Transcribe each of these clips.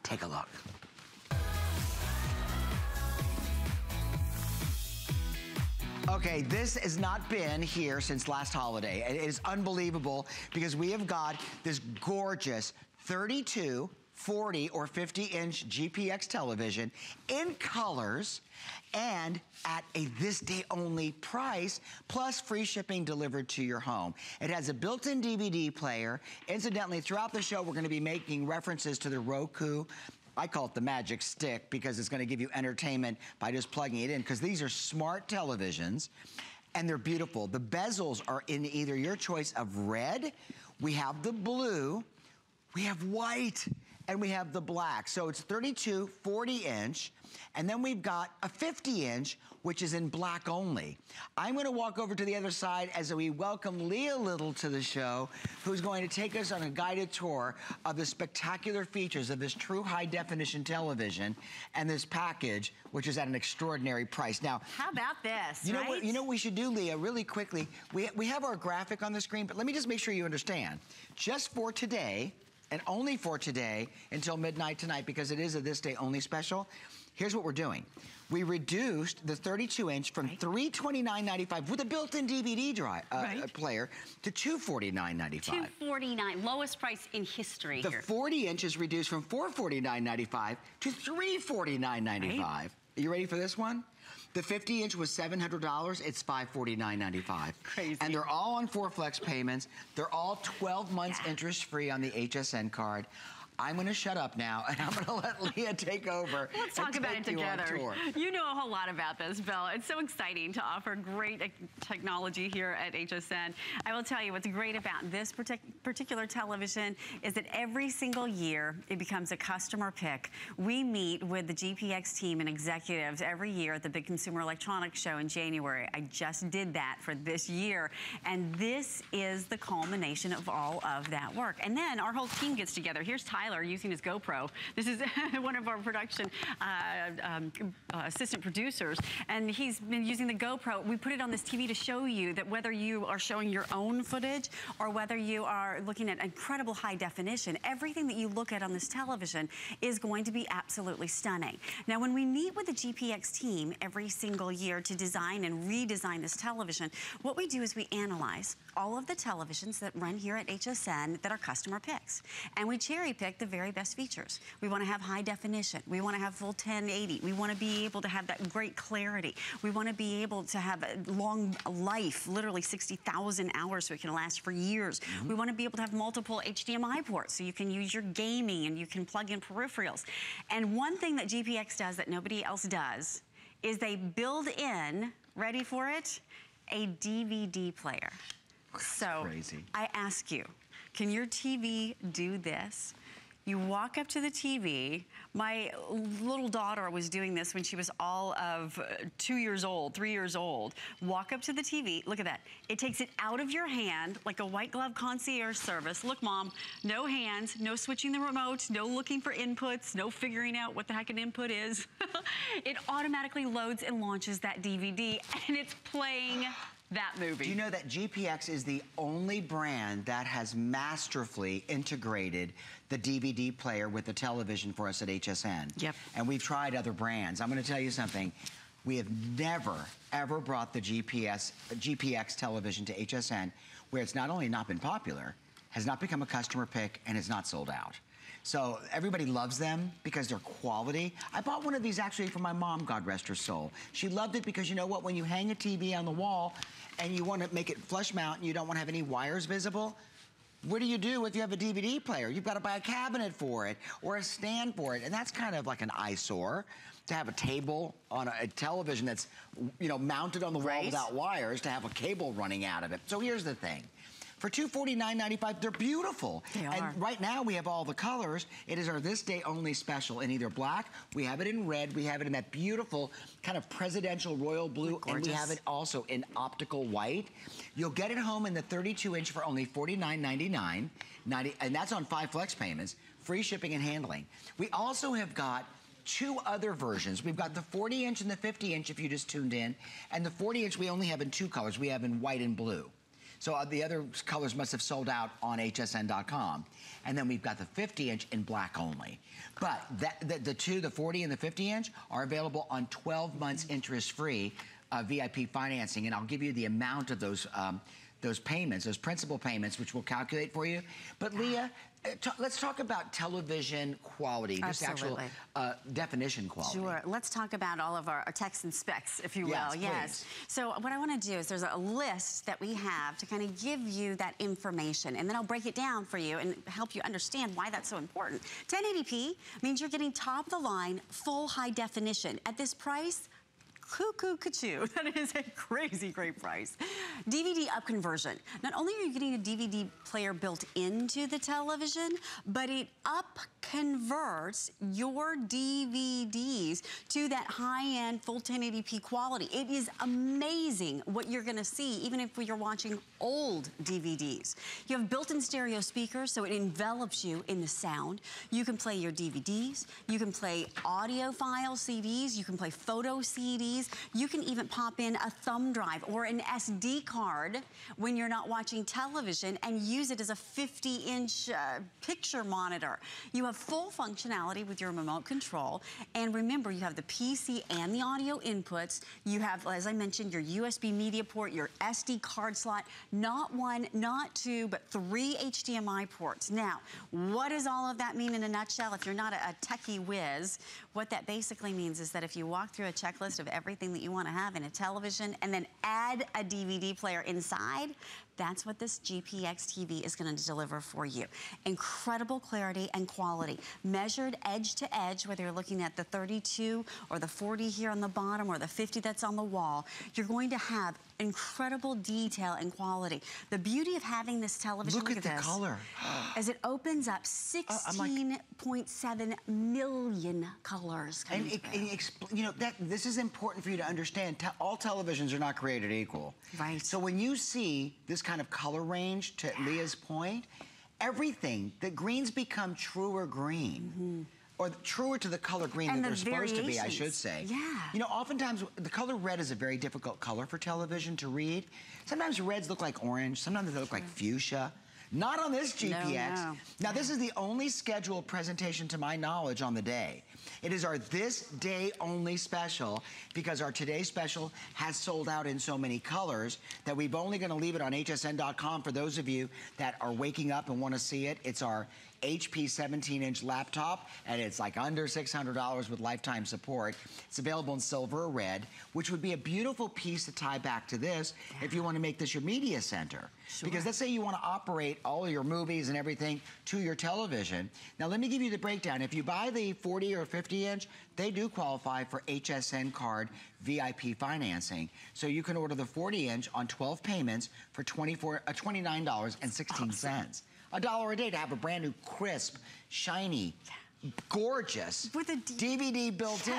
Take a look. Okay, this has not been here since last holiday. It is unbelievable because we have got this gorgeous 32, 40, or 50-inch GPX television in colors and at a this day only price, plus free shipping delivered to your home. It has a built-in DVD player. Incidentally, throughout the show, we're gonna be making references to the Roku. I call it the magic stick because it's gonna give you entertainment by just plugging it in, because these are smart televisions and they're beautiful. The bezels are in either your choice of red, we have the blue, we have white, and we have the black. So it's 32, 40-inch, and then we've got a 50-inch, which is in black only. I'm gonna walk over to the other side as we welcome Leah Little to the show, who's going to take us on a guided tour of the spectacular features of this true high-definition television and this package, which is at an extraordinary price. Now, how about this, you know what we should do, Leah, really quickly? We have our graphic on the screen, but let me just make sure you understand. Just for today, and only for today until midnight tonight, because it is a this day only special, here's what we're doing. We reduced the 32-inch from $329.95 with a built-in DVD player to $249.95. $249, lowest price in history the here. The 40-inch is reduced from $449.95 to $349.95. Are you ready for this one? The 50-inch was $700, it's $549.95. Crazy. And they're all on 4 flex payments. They're all 12 months interest-free on the HSN card. I'm gonna shut up now, and I'm gonna let Leah take over. Let's talk about it together. You know a whole lot about this, Bill. It's so exciting to offer great technology here at HSN. I will tell you what's great about this particular television is that every single year it becomes a customer pick. We meet with the GPX team and executives every year at the Big Consumer Electronics Show in January. I just did that for this year, and this is the culmination of all of that work. And then our whole team gets together. Here's Tyler using his GoPro. This is one of our production assistant producers, and he's been using the GoPro. We put it on this TV to show you that whether you are showing your own footage or whether you are looking at incredible high definition, everything that you look at on this television is going to be absolutely stunning. Now, when we meet with the GPX team every single year to design and redesign this television, what we do is we analyze all of the televisions that run here at HSN that are customer picks, and we cherry pick the very best features. We want to have high definition. We want to have full 1080. We want to be able to have that great clarity. We want to be able to have a long life, literally 60,000 hours, so it can last for years. We want to be able to have multiple HDMI ports, so you can use your gaming and you can plug in peripherals. And one thing that GPX does that nobody else does is they build in, ready for it, a DVD player. So crazy. I ask you, can your TV do this? You walk up to the TV. My little daughter was doing this when she was all of 2 years old, 3 years old. Walk up to the TV, look at that. It takes it out of your hand like a white glove concierge service. Look, Mom, no hands, no switching the remote, no looking for inputs, no figuring out what the heck an input is. It automatically loads and launches that DVD, and it's playing that movie. Do you know that GPX is the only brand that has masterfully integrated the DVD player with the television for us at HSN? Yep. And we've tried other brands. I'm gonna tell you something. We have never, ever brought the GPX television to HSN where it's not only not been popular, has not become a customer pick, and it's not sold out. So everybody loves them because they're quality. I bought one of these actually for my mom, God rest her soul. She loved it because you know what, when you hang a TV on the wall and you want to make it flush mount and you don't want to have any wires visible, what do you do if you have a DVD player? You've got to buy a cabinet for it or a stand for it, and that's kind of like an eyesore to have a table on a television that's, you know, mounted on the wall without wires, to have a cable running out of it. So here's the thing. For $249.95, they're beautiful. They are. And right now we have all the colors. It is our this day only special in either black, we have it in red, we have it in that beautiful kind of presidential royal blue, and we have it also in optical white. You'll get it home in the 32-inch for only $49.99, and that's on 5 flex payments, free shipping and handling. We also have got 2 other versions. We've got the 40-inch and the 50-inch if you just tuned in, and the 40-inch we only have in 2 colors. We have in white and blue. So the other colors must have sold out on hsn.com. And then we've got the 50-inch in black only. But the 40 and the 50-inch are available on 12 months interest-free VIP financing. And I'll give you the amount of those payments, those principal payments, which we'll calculate for you. But Leah, let's talk about television quality, just actual definition quality. Sure. Let's talk about all of our text and specs, if you will. Yes. So what I want to do is there's a list that we have to kind of give you that information, and then I'll break it down for you and help you understand why that's so important. 1080p means you're getting top-of-the-line, full high definition. At this price, cuckoo-cuckoo. That is a crazy great price. DVD up conversion. Not only are you getting a DVD player built into the television, but it up converts your DVDs to that high-end full 1080p quality. It is amazing what you're gonna see, even if you're watching old DVDs. You have built-in stereo speakers, so it envelops you in the sound. You can play your DVDs. You can play audio file CDs. You can play photo CDs. You can even pop in a thumb drive or an SD card when you're not watching television and use it as a 50-inch picture monitor. You have full functionality with your remote control. And remember, you have the PC and the audio inputs. You have, as I mentioned, your USB media port, your SD card slot, not one, not two, but 3 HDMI ports. Now, what does all of that mean in a nutshell? If you're not a techie whiz, what that basically means is that if you walk through a checklist of everything that you want to have in a television and then add a DVD player inside, that's what this GPX TV is going to deliver for you. Incredible clarity and quality. Measured edge to edge, whether you're looking at the 32 or the 40 here on the bottom or the 50 that's on the wall, you're going to have incredible detail and quality. The beauty of having this television, look at the color. As it opens up 16.7 million colors. And you know, this is important for you to understand. All televisions are not created equal. Right. So when you see this kind of color range, to Leah's point, everything, the greens become truer green. Or truer to the color green that they're supposed to be, I should say. Yeah. You know, oftentimes the color red is a very difficult color for television to read. Sometimes reds look like orange, sometimes they look like fuchsia. Not on this GPX. No. Now, this is the only scheduled presentation to my knowledge on the day. It is our this day only special because our today special has sold out in so many colors that we've only going to leave it on hsn.com for those of you that are waking up and want to see it. It's our HP 17-inch laptop, and it's like under $600 with lifetime support. It's available in silver or red, which would be a beautiful piece to tie back to this if you want to make this your media center. Because let's say you want to operate all of your movies and everything to your television. Now, let me give you the breakdown. If you buy the 40 or 50-inch, they do qualify for HSN card VIP financing. So you can order the 40-inch on 12 payments for $29.16. $1 a day to have a brand new, crisp, shiny, gorgeous with a DVD built-in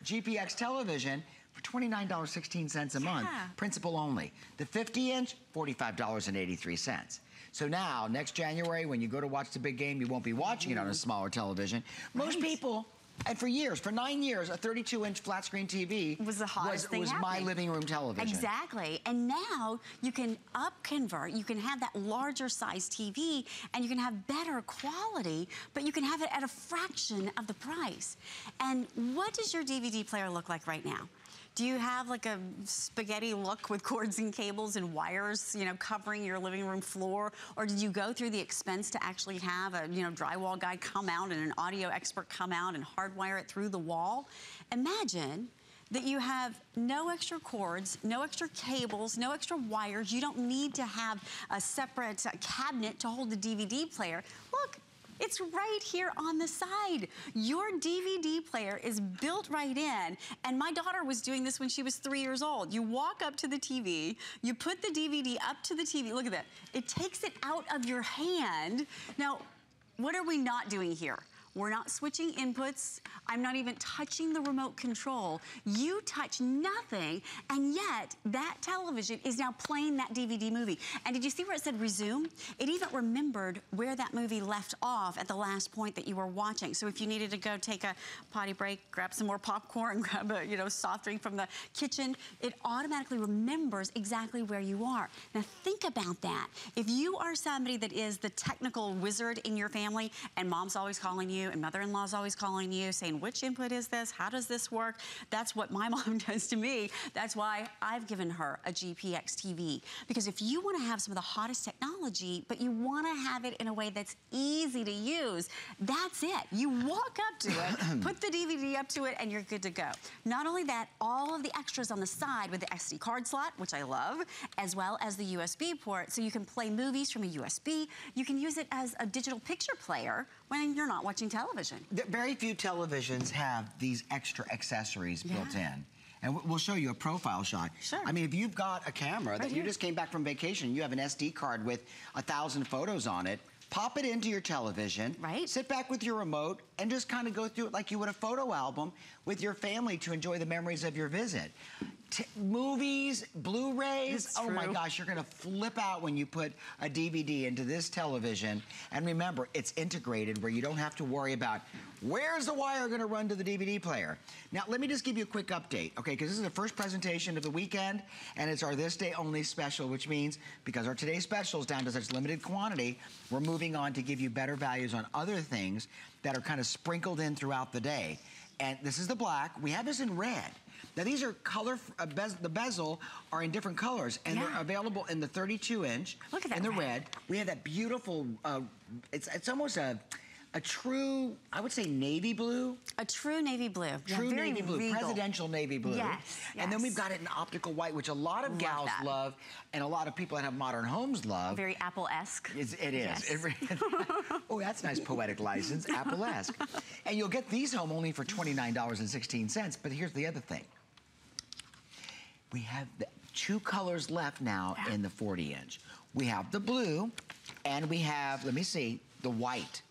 GPX television for $29.16 a month, principal only. The 50-inch, $45.83. So now, next January, when you go to watch the big game, you won't be watching it on a smaller television. Most people, and for years, for 9 years, a 32-inch flat screen TV was the hottest thing happening. My living room television. Exactly. And now you can up convert, you can have that larger size TV and you can have better quality, but you can have it at a fraction of the price. And what does your DVD player look like right now? Do you have like a spaghetti look with cords and cables and wires, you know, covering your living room floor? Or did you go through the expense to actually have a, you know, drywall guy come out and an audio expert come out and hardwire it through the wall? Imagine that you have no extra cords, no extra cables, no extra wires. You don't need to have a separate cabinet to hold the DVD player. Look. It's right here on the side. Your DVD player is built right in, and my daughter was doing this when she was 3 years old. You walk up to the TV, you put the DVD up to the TV. Look at that. It takes it out of your hand. Now, what are we not doing here? We're not switching inputs. I'm not even touching the remote control. You touch nothing, and yet that television is now playing that DVD movie. And did you see where it said resume? It even remembered where that movie left off at the last point that you were watching. So if you needed to go take a potty break, grab some more popcorn, grab a soft drink from the kitchen, it automatically remembers exactly where you are. Now think about that. If you are somebody that is the technical wizard in your family, and mom's always calling you, and mother-in-law's always calling you, saying, which input is this? How does this work? That's what my mom does to me. That's why I've given her a GPX TV. Because if you want to have some of the hottest technology, but you want to have it in a way that's easy to use, that's it. You walk up to it, put the DVD up to it, and you're good to go. Not only that, all of the extras on the side with the SD card slot, which I love, as well as the USB port, so you can play movies from a USB. You can use it as a digital picture player when you're not watching television. Very few televisions have these extra accessories built in. And we'll show you a profile shot. Sure. I mean, if you've got a camera that you just came back from vacation, you have an SD card with 1,000 photos on it, pop it into your television, sit back with your remote, and just kind of go through it like you would a photo album with your family to enjoy the memories of your visit. Movies, Blu-rays, oh my gosh, you're gonna flip out when you put a DVD into this television. And remember, it's integrated where you don't have to worry about where's the wire gonna run to the DVD player. Now, let me just give you a quick update, okay? Because this is the first presentation of the weekend, and it's our This Day Only special, which means because our Today Special is down to such limited quantity, we're moving on to give you better values on other things that are kind of sprinkled in throughout the day. And this is the black. We have this in red. Now these are color, the bezel are in different colors, and they're available in the 32-inch. Look at that in the red. We have that beautiful, it's almost a true, I would say navy blue. A true navy blue. True navy blue, regal. Presidential navy blue. Yes. And then we've got it in optical white, which a lot of gals love, and a lot of people that have modern homes love. Very Apple-esque. It is. Oh, that's nice poetic license, Apple-esque. And you'll get these home only for $29.16, but here's the other thing. We have the 2 colors left now in the 40-inch. We have the blue, and we have, let me see, the white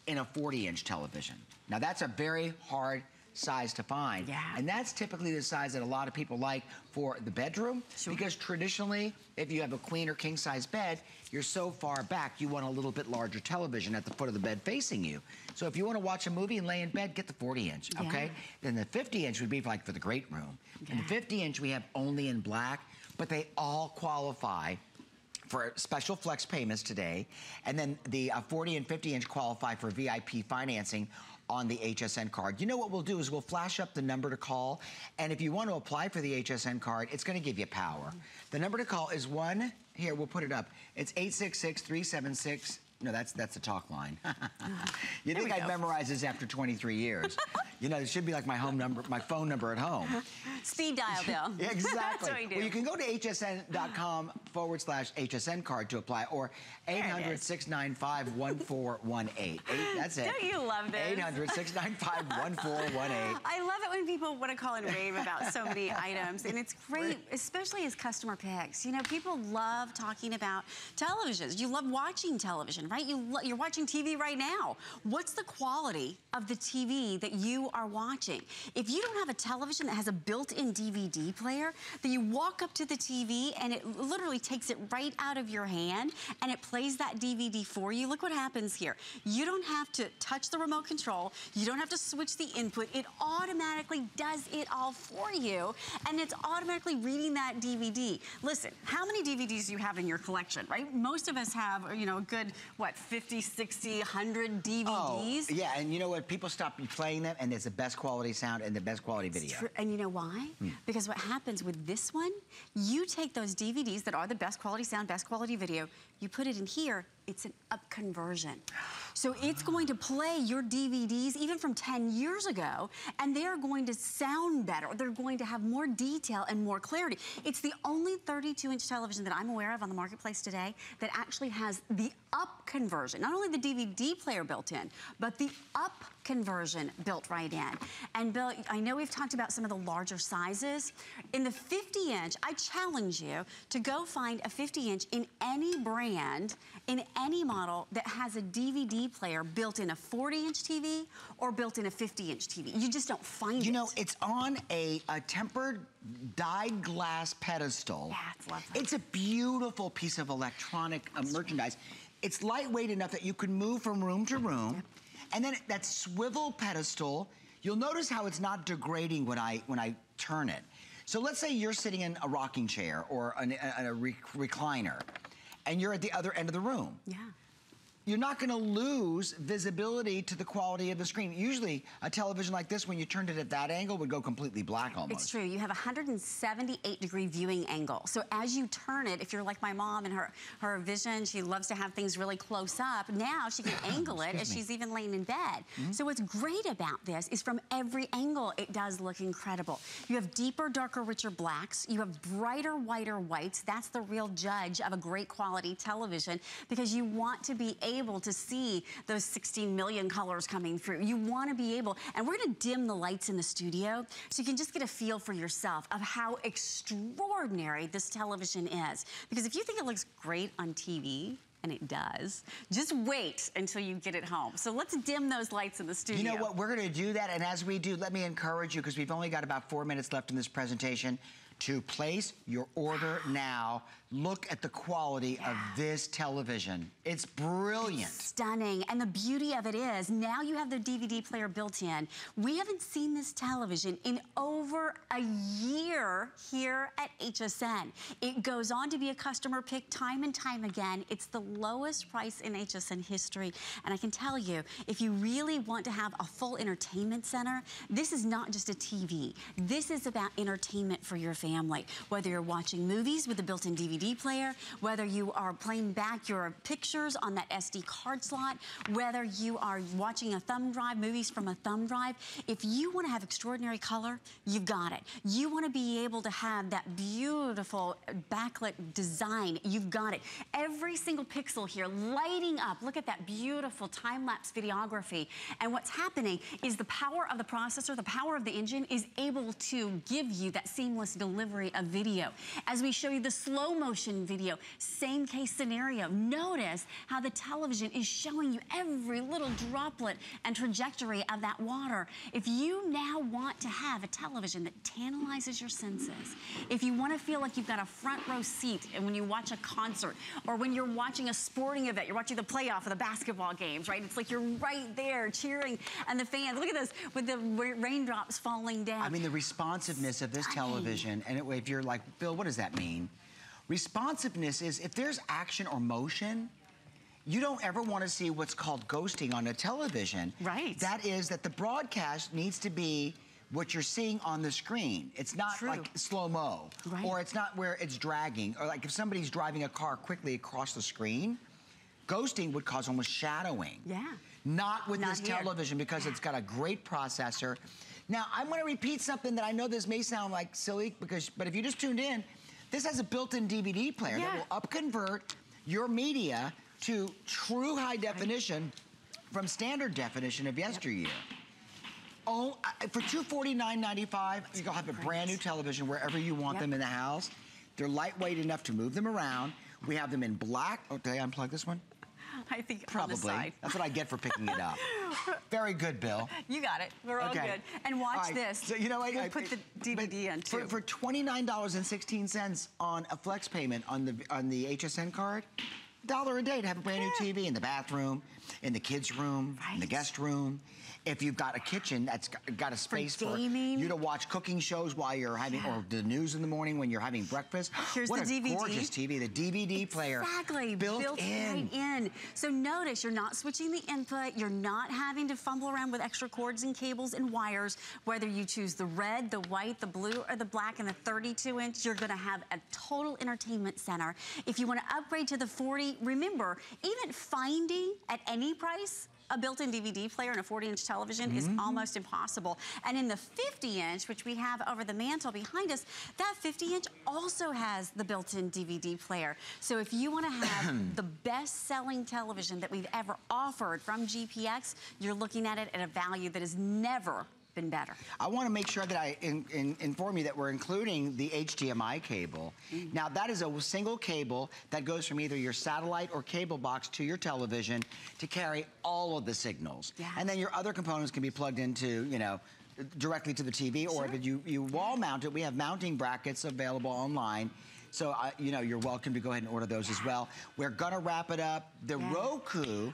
in a 40-inch television. Now that's a very hard size to find. And that's typically the size that a lot of people like for the bedroom, because traditionally, if you have a queen or king size bed, you're so far back, you want a little bit larger television at the foot of the bed facing you. So if you want to watch a movie and lay in bed, get the 40-inch, okay? Then the 50-inch would be like for the great room. And the 50-inch we have only in black, but they all qualify for special flex payments today. And then the 40 and 50-inch qualify for VIP financing on the HSN card. You know what we'll do is we'll flash up the number to call, and if you want to apply for the HSN card, it's going to give you power. The number to call is here, we'll put it up. It's 866-376. No, that's a talk line. You think I'd memorize this after 23 years. You know, it should be like my home number, my phone number at home. Speed dial, Bill. Exactly. That's what we do. Well, you can go to hsn.com/HSN card to apply, or 800-695-1418. That's it. Don't you love this? 800-695-1418. I love it when people want to call and rave about so many items, and it's great, especially as customer picks. You know, people love talking about televisions. You love watching television, right? You're watching TV right now. What's the quality of the TV that you are watching? If you don't have a television that has a built-in DVD player, then you walk up to the TV and it literally takes it right out of your hand and it plays that DVD for you. Look what happens here. You don't have to touch the remote control. You don't have to switch the input. It automatically does it all for you, and it's automatically reading that DVD. Listen, how many DVDs do you have in your collection, right? Most of us have, you know, a good, what, 50, 60, 100 DVDs? Oh, yeah, and you know what? People stop playing them, and it's the best quality sound and the best quality video. And you know why? Because what happens with this one, you take those DVDs that are the best quality sound, best quality video, you put it in here, it's an up conversion. So it's going to play your DVDs even from 10 years ago, and they're going to sound better. They're going to have more detail and more clarity. It's the only 32-inch television that I'm aware of on the marketplace today that actually has the up conversion. Not only the DVD player built in, but the up conversion built right in. And Bill, I know we've talked about some of the larger sizes. In the 50-inch, I challenge you to go find a 50-inch in any brand, in any model that has a DVD player built in a 40-inch TV or built in a 50-inch TV. You just don't find it. You know, it's on a tempered dyed glass pedestal. Yeah, it's lovely. It's a beautiful piece of electronic merchandise. It's lightweight enough that you can move from room to room. Yep. And then that swivel pedestal, you'll notice how it's not degrading when I turn it. So let's say you're sitting in a rocking chair or a recliner, and you're at the other end of the room. Yeah. You're not gonna lose visibility to the quality of the screen. Usually, a television like this, when you turned it at that angle, would go completely black almost. It's true. You have a 178-degree viewing angle. So as you turn it, if you're like my mom and her vision, she loves to have things really close up. Now she can angle it as she's even laying in bed. So what's great about this is from every angle, it does look incredible. You have deeper, darker, richer blacks. You have brighter, whiter whites. That's the real judge of a great quality television, because you want to be able to see those 16 million colors coming through. You want to be able, and we're going to dim the lights in the studio so you can just get a feel for yourself of how extraordinary this television is. Because if you think it looks great on TV, and it does, just wait until you get it home. So let's dim those lights in the studio. You know what, we're going to do that, and as we do, let me encourage you, because we've only got about 4 minutes left in this presentation, to place your order now. Look at the quality of this television. It's brilliant. It's stunning. And the beauty of it is, now you have the DVD player built in. We haven't seen this television in over a year here at HSN. It goes on to be a customer pick time and time again. It's the lowest price in HSN history. And I can tell you, if you really want to have a full entertainment center, this is not just a TV. This is about entertainment for your family. Whether you're watching movies with a built-in DVD player, whether you are playing back your pictures on that SD card slot, whether you are watching a thumb drive, movies from a thumb drive, if you want to have extraordinary color, you've got it. You want to be able to have that beautiful backlit design, you've got it. Every single pixel here lighting up. Look at that beautiful time-lapse videography. And what's happening is the power of the processor, the power of the engine is able to give you that seamless delivery of video. As we show you the slow motion video, same case scenario. Notice how the television is showing you every little droplet and trajectory of that water. If you now want to have a television that tantalizes your senses, if you want to feel like you've got a front row seat and when you watch a concert, or when you're watching a sporting event, you're watching the playoff of the basketball games, right? It's like you're right there cheering, and the fans, look at this, with the raindrops falling down. I mean, the responsiveness of this television, and if you're like, Bill, what does that mean? Responsiveness is, if there's action or motion, you don't ever want to see what's called ghosting on a television. Right. That is that the broadcast needs to be what you're seeing on the screen. It's not like slow-mo, or it's not where it's dragging, or like if somebody's driving a car quickly across the screen, ghosting would cause almost shadowing. Yeah. Not with this television, because it's got a great processor. Now, I'm going to repeat something that I know this may sound like silly, but if you just tuned in, this has a built-in DVD player that will upconvert your media to true high definition from standard definition of yesteryear. Oh, for $249.95, you'll have a brand new television wherever you want them in the house. They're lightweight enough to move them around. We have them in black. Oh, did I unplug this one? I think probably. On the side. That's what I get for picking it up. Very good, Bill. You got it. We're all good. And watch this. So, you know what? We'll put the DVD in too. For $29.16 on a flex payment on the HSN card, $1 a day to have a brand new TV in the bathroom, in the kids' room, in the guest room. If you've got a kitchen that's got a space for you to watch cooking shows while you're having, or the news in the morning when you're having breakfast. Here's what the a DVD. Gorgeous TV, the DVD player. Exactly, built right in. So notice, you're not switching the input, you're not having to fumble around with extra cords and cables and wires. Whether you choose the red, the white, the blue, or the black, and the 32-inch, you're gonna have a total entertainment center. If you wanna upgrade to the 40, remember, even finding at any price a built-in DVD player and a 40-inch television is almost impossible. And in the 50-inch, which we have over the mantle behind us, that 50-inch also has the built-in DVD player. So if you want to have the best-selling television that we've ever offered from GPX, you're looking at it at a value that has never been better. I want to make sure that I inform you that we're including the HDMI cable. Now, that is a single cable that goes from either your satellite or cable box to your television to carry all of the signals. Yes. And then your other components can be plugged into, you know, directly to the TV, or if you wall mount it, we have mounting brackets available online. So, you know, you're welcome to go ahead and order those as well. We're gonna wrap it up. The Roku